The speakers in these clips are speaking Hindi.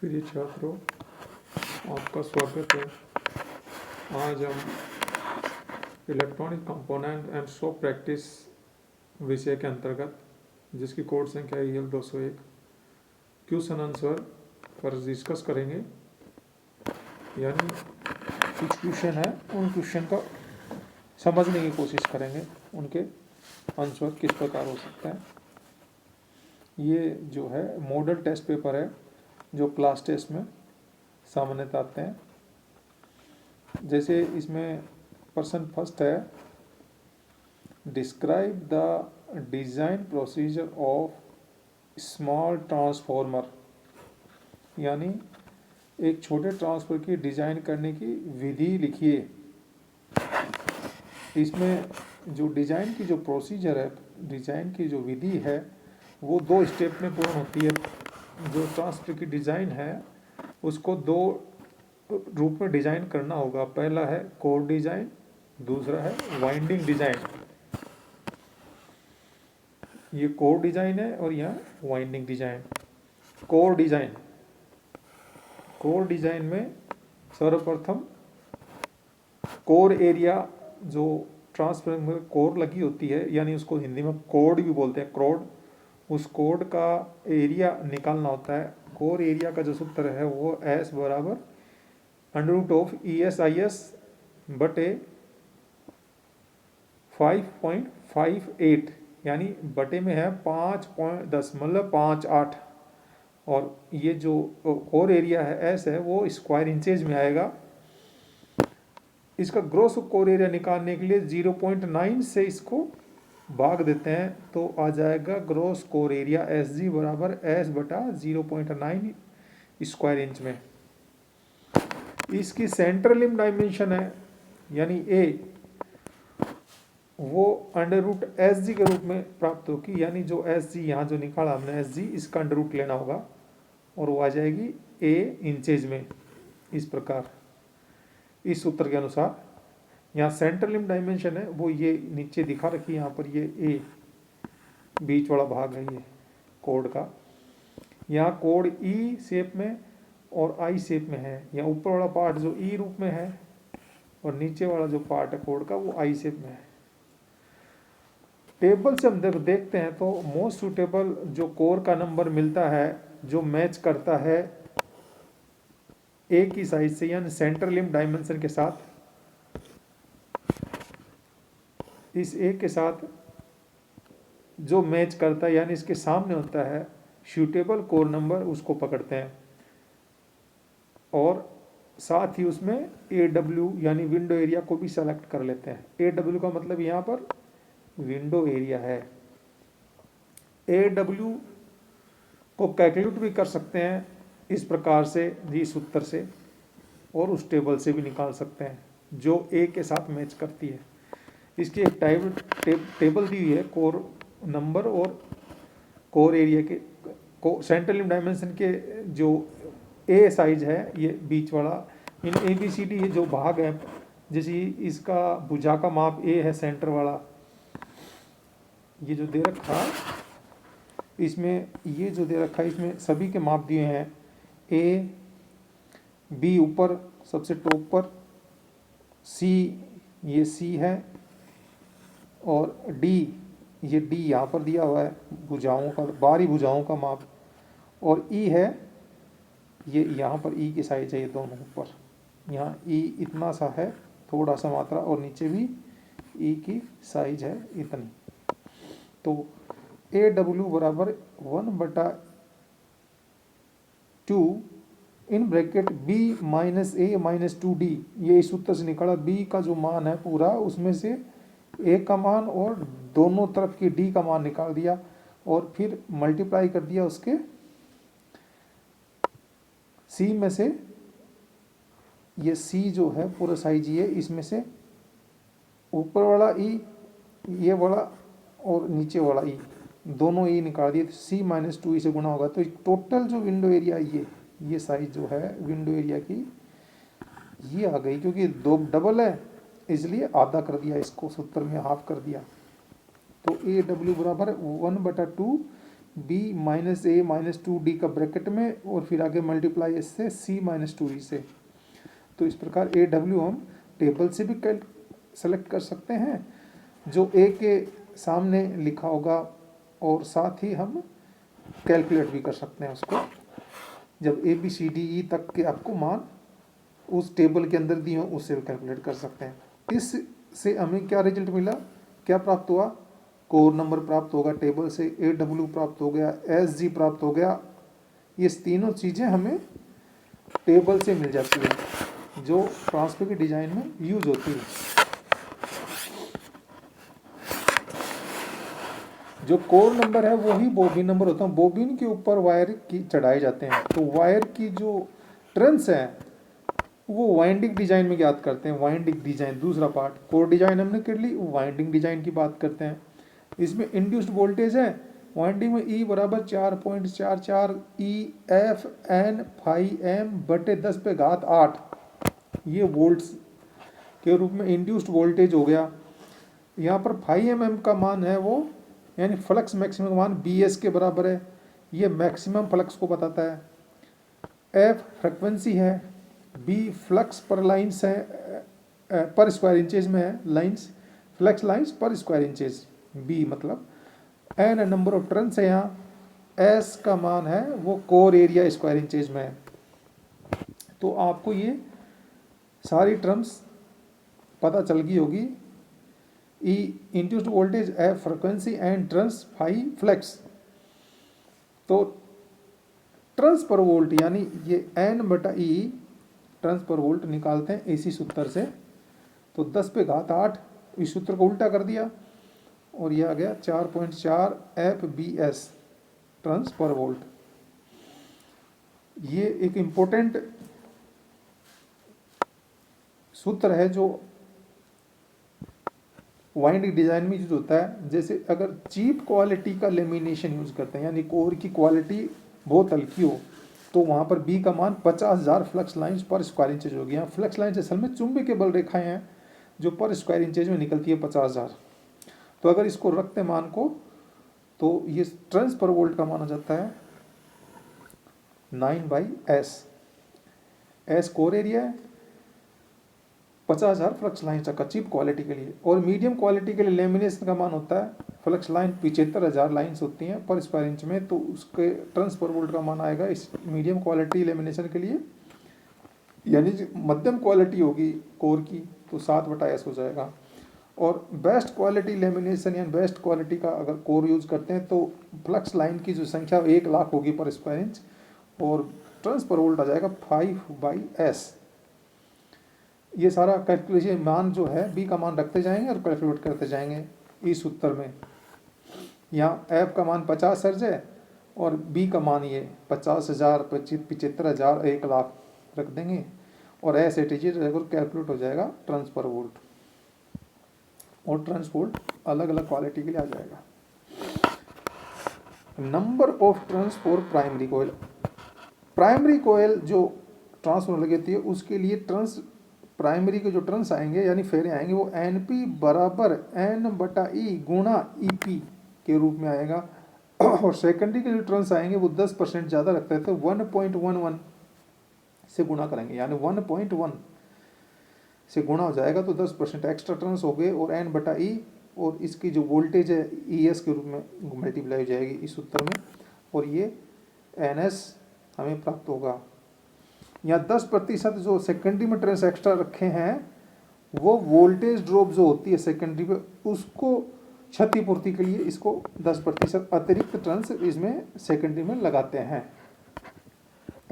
प्रिय छात्रों, आपका स्वागत है। आज हम electronic component and shop practice विषय के अंतर्गत, जिसकी कोड संख्या EL 201 क्वेश्चन आंसर पर डिस्कस करेंगे। यानी कुछ क्वेश्चन है, उन क्वेश्चन का समझने की कोशिश करेंगे, उनके आंसर किस प्रकार हो सकते हैं। ये जो है मॉडल टेस्ट पेपर है जो क्लास टेस्ट में सामान्यतः आते हैं। जैसे इसमें पर्सन फर्स्ट है, describe the design procedure of small transformer, यानी एक छोटे ट्रांसफर की डिज़ाइन करने की विधि लिखिए। इसमें जो डिज़ाइन की जो प्रोसीजर है, डिज़ाइन की जो विधि है, वो 2 स्टेप में पूर्ण होती है। जो ट्रांसफर की डिज़ाइन है उसको 2 रूप में डिज़ाइन करना होगा। पहला है कोर डिज़ाइन, दूसरा है वाइंडिंग डिज़ाइन। ये कोर डिज़ाइन है और यह वाइंडिंग डिज़ाइन। कोर डिज़ाइन में सर्वप्रथम कोर एरिया, जो ट्रांसफर में कोर लगी होती है, यानी उसको हिंदी में कोड भी बोलते हैं, क्रोड, उस कोड का एरिया निकालना होता है। कोर एरिया का जो सूत्र है वो S बराबर √ESIS बटे 5.58, यानी बटे में है 5.10 मतलब 5.8। और ये जो कोर एरिया है S है वो स्क्वायर इंचेज में आएगा। इसका ग्रॉस कोर एरिया निकालने के लिए 0.9 से इसको भाग देते हैं तो आ जाएगा ग्रॉस कोर एरिया SG बराबर S बटा 0.9 स्क्वायर इंच में। इसकी सेंट्रल लिम्ब डायमेंशन है, यानी A, वो √SG के रूप में प्राप्त होगी। यानी जो SG यहाँ जो निकाला हमने SG, इसका √ लेना होगा और वो आ जाएगी A इंचेज में। इस प्रकार इस सूत्र के अनुसार यहाँ सेंट्रल लिम्ब डायमेंशन है वो ये नीचे दिखा रखी है। यहाँ पर ये A बीच वाला भाग है ये कोड का। यहाँ कोड E शेप में और I शेप में है। यहाँ ऊपर वाला पार्ट जो E रूप में है और नीचे वाला जो पार्ट है कोड का वो I शेप में है। टेबल से हम देखते हैं तो मोस्ट सूटेबल जो कोर का नंबर मिलता है जो मैच करता है A की साइज से, यानी सेंट्रल लिम्ब डायमेंशन के साथ, इस A के साथ जो मैच करता है, यानी इसके सामने होता है सूटेबल कोर नंबर, उसको पकड़ते हैं। और साथ ही उसमें AW यानी विंडो एरिया को भी सेलेक्ट कर लेते हैं। AW का मतलब यहाँ पर विंडो एरिया है। AW को कैलकुलेट भी कर सकते हैं इस प्रकार से, इस सूत्र से, और उस टेबल से भी निकाल सकते हैं जो A के साथ मैच करती है। इसकी एक टेबल दी हुई है कोर नंबर और कोर एरिया के, सेंट्रल लिम्ब डायमेंशन के जो A साइज है, ये बीच वाला, इन ABCD ये जो भाग है, जैसे इसका भुजा का माप A है, सेंटर वाला ये जो दे रखा है, इसमें ये जो दे रखा है इसमें सभी के माप दिए हैं। A, B ऊपर सबसे टॉप पर, C ये C है, और D ये D यहाँ पर दिया हुआ है, भुजाओं का, बाहरी भुजाओं का माप, और E है ये यहाँ पर E की साइज है, ये दोनों ऊपर, यहाँ E इतना सा है, थोड़ा सा मात्रा, और नीचे भी E की साइज है इतनी। तो AW बराबर 1/2 in bracket B minus A minus 2D, ये इस सूत्र से निकला। B का जो मान है पूरा, उसमें से A का मान और दोनों तरफ की D का मान निकाल दिया और फिर मल्टीप्लाई कर दिया उसके C में से। ये C जो है पूरा साइज ये, इसमें से ऊपर वाला E, ये वाला और नीचे वाला E, दोनों E निकाल दिए। C माइनस 2 से गुना होगा तो टोटल जो विंडो एरिया ये साइज जो है विंडो एरिया की ये आ गई। क्योंकि 2 डबल है इसलिए आधा कर दिया, इसको सूत्र में हाफ कर दिया। तो AW बराबर 1/2 बी माइनस ए माइनस 2d का ब्रैकेट में और फिर आगे मल्टीप्लाई इससे सी माइनस 2d से। तो इस प्रकार ए डब्ल्यू हम टेबल से भी सेलेक्ट कर सकते हैं जो ए के सामने लिखा होगा, और साथ ही हम कैलकुलेट भी कर सकते हैं उसको, जब A B C D E तक के आपको मान उस टेबल के अंदर दिए हो उससे भी कैलकुलेट कर सकते हैं। इससे हमें क्या रिजल्ट मिला, क्या प्राप्त हुआ, कोर नंबर प्राप्त होगा टेबल से, ए डब्ल्यू प्राप्त हो गया, एस जी प्राप्त हो गया। ये तीनों चीज़ें हमें टेबल से मिल जाती है जो ट्रांसफर की डिजाइन में यूज होती है। जो कोर नंबर है वही बोबिन नंबर होता है, बोबिन के ऊपर वायर की चढ़ाए जाते हैं। तो वायर की जो टर्न्स हैं वो वाइंडिंग डिजाइन में ज्ञात करते हैं। वाइंडिंग डिजाइन दूसरा पार्ट, कोर डिजाइन हमने कर ली, वाइंडिंग डिजाइन की बात करते हैं। इसमें इंड्यूस्ड वोल्टेज है वाइंडिंग में E बराबर 4.44 EFN फाई एम बटे 10⁻8, ये वोल्ट्स के रूप में इंड्यूस्ड वोल्टेज हो गया। यहाँ पर फाई एम का मान है वो, यानी फ्लक्स मैक्सिमम मान BS के बराबर है, ये मैक्सिमम फ्लक्स को बताता है। F फ्रिक्वेंसी है, B फ्लक्स पर लाइन्स है, पर स्क्वायर इंचेज में है, लाइन्स फ्लक्स लाइन्स पर स्क्वायर इंचेज, B मतलब N नंबर ऑफ टर्न्स है यहाँ, S का मान है वो कोर एरिया स्क्वायर इंचेज में है। तो आपको ये सारी टर्म्स पता चल गई होगी। E induced voltage, F frequency and turns, phi flux. तो टर्न्स पर वोल्ट यानी ये N/E टर्न्स पर वोल्ट निकालते हैं इसी सूत्र से। तो 10⁸ इस सूत्र को उल्टा कर दिया और ये आ गया 4.4 FBS टर्न्स पर वोल्ट। ये एक इम्पोर्टेंट सूत्र है जो वाइंडिंग डिजाइन में यूज होता है। जैसे अगर चीप क्वालिटी का लेमिनेशन यूज करते हैं, यानी कोर की क्वालिटी बहुत हल्की हो, तो वहाँ पर B का मान 50,000 फ्लक्स लाइन्स पर स्क्वायर इंचेज होगी। यहाँ फ्लक्स लाइन्स असल में चुंबकीय बल रेखाएं हैं जो पर स्क्वायर इंचेज में निकलती है 50,000। तो अगर इसको रखते मान को, तो ये टर्न्स पर वोल्ट का मान हो जाता है 9/S। S कोर एरिया है, 50,000 फ्लक्स लाइन का चीप क्वालिटी के लिए। और मीडियम क्वालिटी के लिए लेमिनेशन का मान होता है, फ्लक्स लाइन 75,000 लाइन्स होती हैं पर स्क्वायर इंच में, तो उसके टर्न्स पर वोल्ट का मान आएगा इस मीडियम क्वालिटी लेमिनेशन के लिए। यानी मध्यम क्वालिटी होगी कोर की तो 7/S हो जाएगा। और बेस्ट क्वालिटी लेमिनेशन या बेस्ट क्वालिटी का अगर कोर यूज करते हैं तो फ्लक्स लाइन की जो संख्या 1,00,000 होगी पर स्क्वायर इंच, और टर्न्स पर वोल्ट आ जाएगा 5/S। ये सारा कैलकुलेशन मान जो है B का मान रखते जाएंगे और कैलकुलेट करते जाएंगे इस उत्तर में। यहाँ F का मान 50 हर्ट्ज है और B का मान ये 50,000, 75,000, 1,00,000 रख देंगे, और S कैलकुलेट हो जाएगा टर्न्स पर वोल्ट, और टर्न्स वोल्ट अलग अलग क्वालिटी के लिए आ जाएगा। Number of turns for primary coil. Primary coil जो ट्रांसफॉर्मर लगती है उसके लिए टर्न्स, प्राइमरी के जो टर्न्स आएंगे यानी फेरे आएंगे वो NP बराबर N/E गुणा EP के रूप में आएगा। और सेकेंडरी के जो टर्न्स आएंगे वो 10% ज़्यादा रखते हैं, तो 1.11 से गुणा करेंगे, यानी 1.1 से गुणा हो जाएगा तो 10% एक्स्ट्रा टर्न्स हो गए, और N/E और इसकी जो वोल्टेज है ES के रूप में मल्टीप्लाई हो जाएगी इस सूत्र में, और ये NS हमें प्राप्त होगा। यहाँ 10% जो सेकेंडरी में टर्न्स एक्स्ट्रा रखे हैं वो वोल्टेज ड्रॉप जो होती है सेकेंडरी पे उसको क्षतिपूर्ति के लिए इसको 10% अतिरिक्त टर्न्स इसमें सेकेंडरी में लगाते हैं,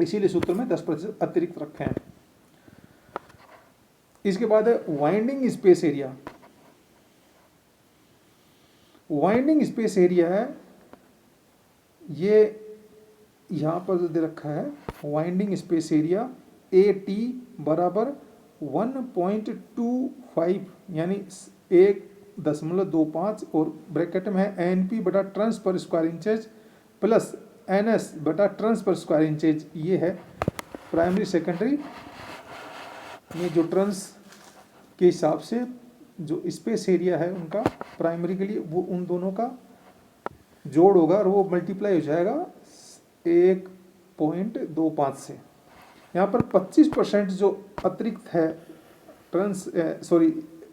इसीलिए सूत्र में 10% अतिरिक्त रखे हैं। इसके बाद है winding space area. Winding space area है ये यहाँ पर जो दे रखा है, वाइंडिंग स्पेस एरिया AT बराबर 1.25 यानी 1.25 और ब्रैकेट में है NP बटा turns per square inches plus NS बटा टर्न्स पर स्क्वायर इंचेज। ये है प्राइमरी सेकेंडरी में जो टर्न्स के हिसाब से जो स्पेस एरिया है उनका प्राइमरी के लिए, वो उन दोनों का जोड़ होगा और वो मल्टीप्लाई हो जाएगा 1.25 से। यहाँ पर 25% जो अतिरिक्त है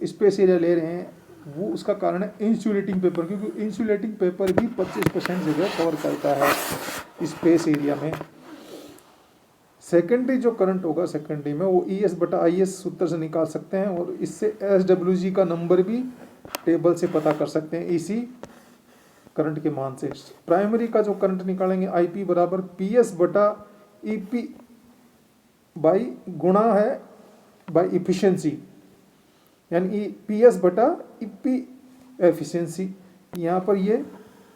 स्पेस एरिया ले रहे हैं, वो उसका कारण है इंसुलेटिंग पेपर, क्योंकि इंसुलेटिंग पेपर भी 25% जगह कवर करता है स्पेस एरिया में। सेकेंडरी जो करंट होगा सेकेंडरी में वो ES/IS सूत्र से निकाल सकते हैं, और इससे SWG का नंबर भी टेबल से पता कर सकते हैं इसी करंट के मान से। प्राइमरी का जो करंट निकालेंगे IP बराबर PS/EP बाई गुणा है बाई इफिशियंसी, यानी PS/EP एफिशिएंसी। यहाँ पर ये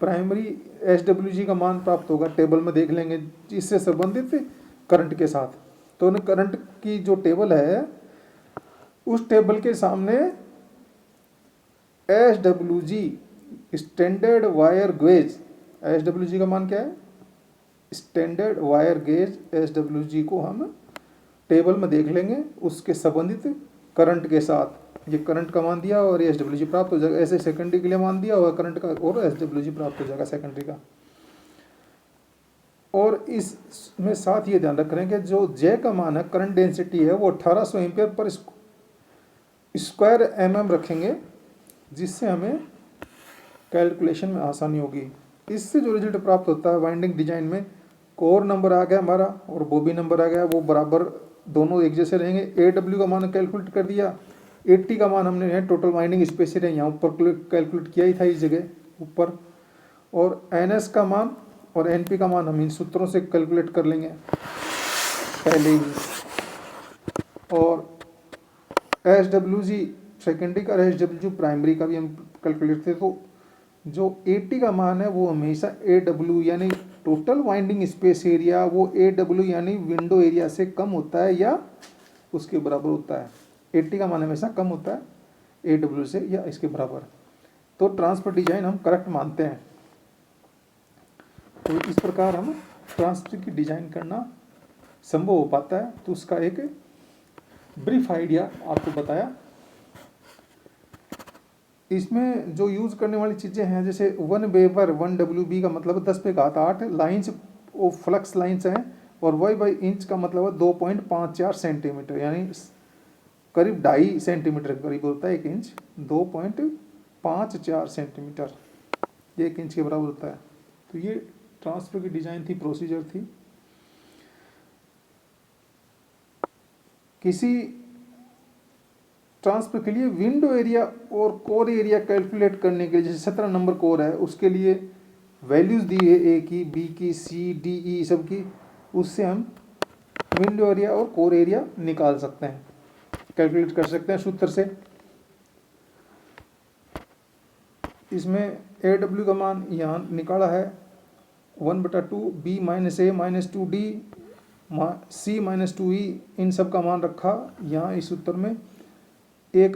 प्राइमरी SWG का मान प्राप्त होगा, टेबल में देख लेंगे इससे संबंधित करंट के साथ। तो न करंट की जो टेबल है उस टेबल के सामने SWG standard wire gauge, SWG का मान क्या है, स्टैंडर्ड वायर गेज SWG को हम टेबल में देख लेंगे उसके संबंधित करंट के साथ। ये करंट का मान दिया और SWG प्राप्त हो जाएगा। ऐसे सेकेंडरी के लिए मान दिया और करंट का और SWG प्राप्त हो जाएगा सेकेंडरी का। और इसमें साथ ये ध्यान रख रहे हैं कि जो J का मान है, करंट डेंसिटी है, वो 1800 एम्पियर पर स्क्वायर mm रखेंगे, जिससे हमें कैलकुलेशन में आसानी होगी। इससे जो रिजल्ट प्राप्त होता है वाइंडिंग डिजाइन में, कोर नंबर आ गया हमारा और बॉबी नंबर आ गया, वो बराबर दोनों एक जैसे रहेंगे। AW का मान कैलकुलेट कर दिया, 80 का मान हमने टोटल वाइंडिंग स्पेस है यहाँ ऊपर कैलकुलेट किया ही था इस जगह ऊपर, और NS का मान और NP का मान हम इन सूत्रों से कैलकुलेट कर लेंगे पहले ही। और SWG सेकेंडरी का और SWG प्राइमरी का भी हम कैलकुलेट थे। तो जो 80 का मान है वो हमेशा AW यानी टोटल वाइंडिंग स्पेस एरिया, वो AW यानी विंडो एरिया से कम होता है या उसके बराबर होता है। 80 का मान हमेशा कम होता है AW से या इसके बराबर। तो ट्रांसफर डिजाइन हम करेक्ट मानते हैं। तो इस प्रकार हम ट्रांसफर की डिजाइन करना संभव हो पाता है। तो उसका एक ब्रीफ आइडिया आपको बताया। इसमें जो यूज करने वाली चीज़ें हैं, जैसे 1 वेबर 1 WB का मतलब 10⁸ लाइन्स वो फ्लक्स लाइन्स हैं, और Y/इंच का मतलब है 2.54 सेंटीमीटर, यानी करीब 2.5 सेंटीमीटर करीब होता है 1 इंच। 2.54 सेंटीमीटर ये 1 इंच के बराबर होता है। तो ये ट्रांसफर की डिजाइन थी, प्रोसीजर थी। किसी ट्रांसफर के लिए विंडो एरिया और कोर एरिया कैलकुलेट करने के लिए, जैसे 17 नंबर कोर है उसके लिए वैल्यूज दी है A की, B की, C, D, E सब की, उससे हम विंडो एरिया और कोर एरिया निकाल सकते हैं, कैलकुलेट कर सकते हैं सूत्र से। इसमें AW का मान यहाँ निकाला है 1/2, B - A - 2D, C - 2E, इन सब का मान रखा यहाँ इस सूत्र में। B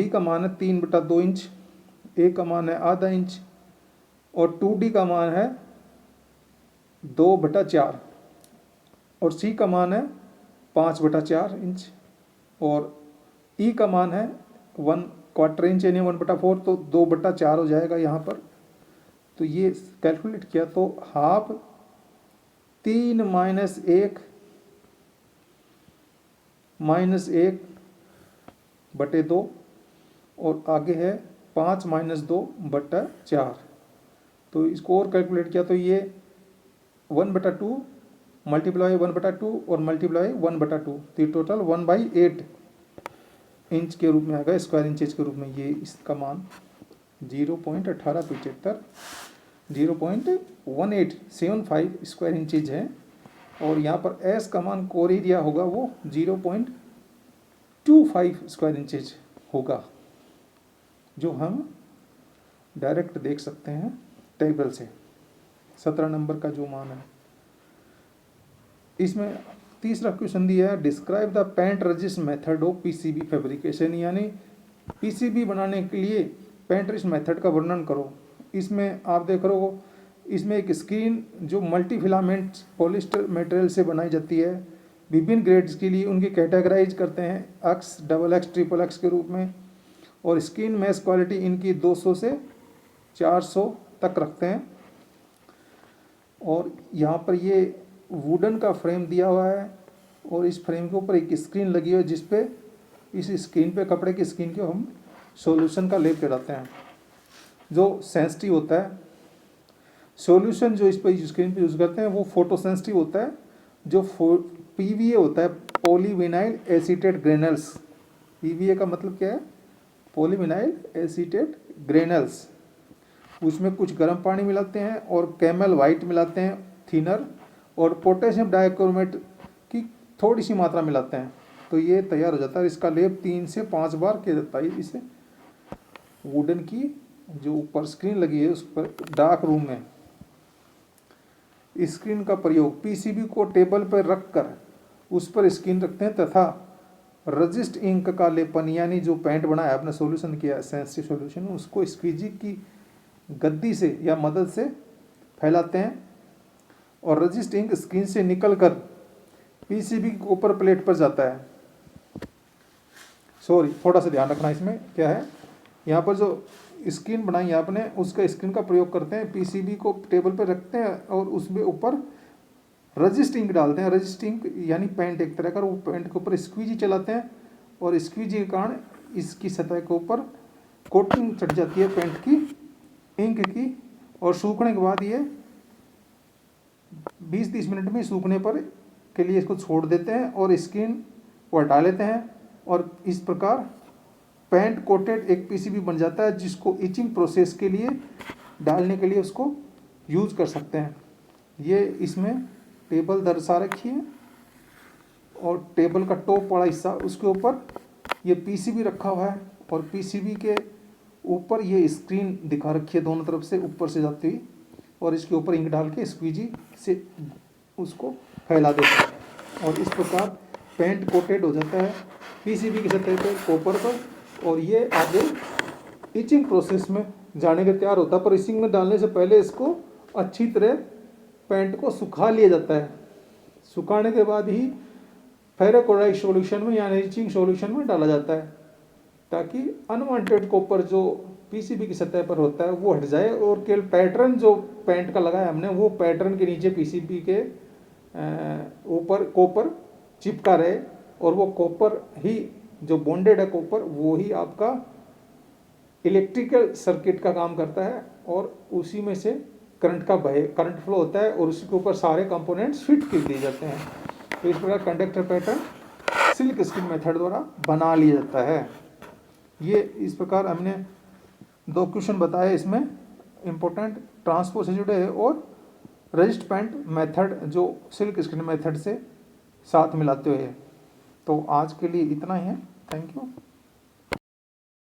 का मान है 3/2 इंच, A का मान है ½ इंच, और 2D का मान है 2/4, और C का मान है 5/4 इंच, और E का मान है 1/4 इंच यानी 1/4, तो 2/4 हो जाएगा यहाँ पर। तो ये कैलकुलेट किया तो हाफ 3 - 1/2, और आगे है 5 - 2/4। तो इसको और कैलकुलेट किया तो ये 1/2 मल्टीप्लाई 1/2 और मल्टीप्लाई 1/2, तो ये टोटल 1/8 इंच के रूप में आएगा, स्क्वायर इंचेज के रूप में। ये इसका मान 0.1875 0.1875 स्क्वायर इंचेज है। और यहाँ पर S का मान कोर एरिया होगा वो 0.25 स्क्वायर इंचेज होगा, जो हम डायरेक्ट देख सकते हैं टेबल से। 17 नंबर का जो मान है। इसमें तीसरा क्वेश्चन दिया है, describe the paint resist method of PCB fabrication, यानी PCB बनाने के लिए पेंट रेजिस्ट मेथड का वर्णन करो। इसमें आप देख रहे हो, इसमें एक स्क्रीन जो मल्टी फिलामेंट पॉलिस्टर मटेरियल से बनाई जाती है, विभिन्न ग्रेड्स के लिए उनकी कैटेगराइज करते हैं X, XX, XXX के रूप में, और स्क्रीन मैश क्वालिटी इनकी 200 से 400 तक रखते हैं। और यहाँ पर ये वुडन का फ्रेम दिया हुआ है और इस फ्रेम के ऊपर एक स्क्रीन लगी हुई है जिस पे इस स्क्रीन पे कपड़े की स्क्रीन के हम सॉल्यूशन का लेप चढ़ाते हैं जो सेंसिटिव होता है। सॉल्यूशन जो इस पर स्क्रीन पे यूज़ करते हैं वो फोटो सेंसिटिव होता है। जो पीवीए होता है, पॉलीविनाइल एसीटेट ग्रेनल्स। पीवीए का मतलब क्या है? Polyvinyl acetate granules. उसमें कुछ गर्म पानी मिलाते हैं और कैमल वाइट मिलाते हैं थिनर, और पोटेशियम डाइक्रोमेट की थोड़ी सी मात्रा मिलाते हैं, तो ये तैयार हो जाता है। इसका लेप 3 से 5 बार किया जाता है। इसे वुडन की जो ऊपर स्क्रीन लगी है उस पर डार्क रूम में स्क्रीन का प्रयोग पीसीबी को टेबल पर रखकर उस पर स्क्रीन रखते हैं तथा रजिस्ट इंक का लेपन यानी जो पेंट बनाया आपने सॉल्यूशन किया सेंसिटिव सॉल्यूशन उसको स्क्वीजी की गद्दी से या मदद से फैलाते हैं और रजिस्ट इंक स्क्रीन से निकलकर पीसीबी के ऊपर प्लेट पर जाता है। सॉरी, थोड़ा सा ध्यान रखना इसमें क्या है, यहाँ पर जो स्क्रीन बनाई है आपने उसका स्क्रीन का प्रयोग करते हैं, पीसीबी को टेबल पर रखते हैं और उसमें ऊपर रजिस्ट इंक डालते हैं। रजिस्ट इंक यानी पेंट एक तरह का, वो पेंट के ऊपर स्क्वीजी चलाते हैं और स्क्वीजी के कारण इसकी सतह के ऊपर कोटिंग चढ़ जाती है पेंट की, इंक की, और सूखने के बाद ये 20-30 मिनट में सूखने पर के लिए इसको छोड़ देते हैं और स्क्रीन को हटा लेते हैं और इस प्रकार पेंट कोटेड एक पीसीबी बन जाता है जिसको इचिंग प्रोसेस के लिए डालने के लिए उसको यूज़ कर सकते हैं। ये इसमें टेबल दर्शा रखी है और टेबल का टॉप वाला हिस्सा उसके ऊपर ये पीसीबी रखा हुआ है और पीसीबी के ऊपर ये स्क्रीन दिखा रखी है दोनों तरफ से ऊपर से जाती हुई, और इसके ऊपर इंक डाल के स्क्वीजी से उसको फैला देते हैं और इस प्रकार पेंट कोटेड हो जाता है पीसीबी की सतह पर कॉपर पर, और ये आगे इचिंग प्रोसेस में जाने के तैयार होता है। पर इचिंग में डालने से पहले इसको अच्छी तरह पेंट को सुखा लिया जाता है। सुखाने के बाद ही फेरोक्लोराइड सॉल्यूशन में यानी इचिंग सॉल्यूशन में डाला जाता है ताकि अनवांटेड कॉपर जो पीसीबी की सतह पर होता है वो हट जाए और केवल पैटर्न जो पेंट का लगाया हमने वो पैटर्न के नीचे पीसीबी के ऊपर कॉपर चिपका रहे, और वो कॉपर ही जो बॉन्डेड है कॉपर वो ही आपका इलेक्ट्रिकल सर्किट का काम करता है और उसी में से करंट फ्लो होता है और उसी के ऊपर सारे कंपोनेंट्स फिट कर दिए जाते हैं। तो इस प्रकार conductor pattern silk screen method द्वारा बना लिया जाता है। ये इस प्रकार हमने 2 क्वेश्चन बताए, इसमें इम्पोर्टेंट ट्रांसपोर्ट से जुड़े हैं और रजिस्ट पेंट मेथड जो सिल्क स्क्रीन मेथड से साथ मिलाते हुए। तो आज के लिए इतना ही है। Thank you.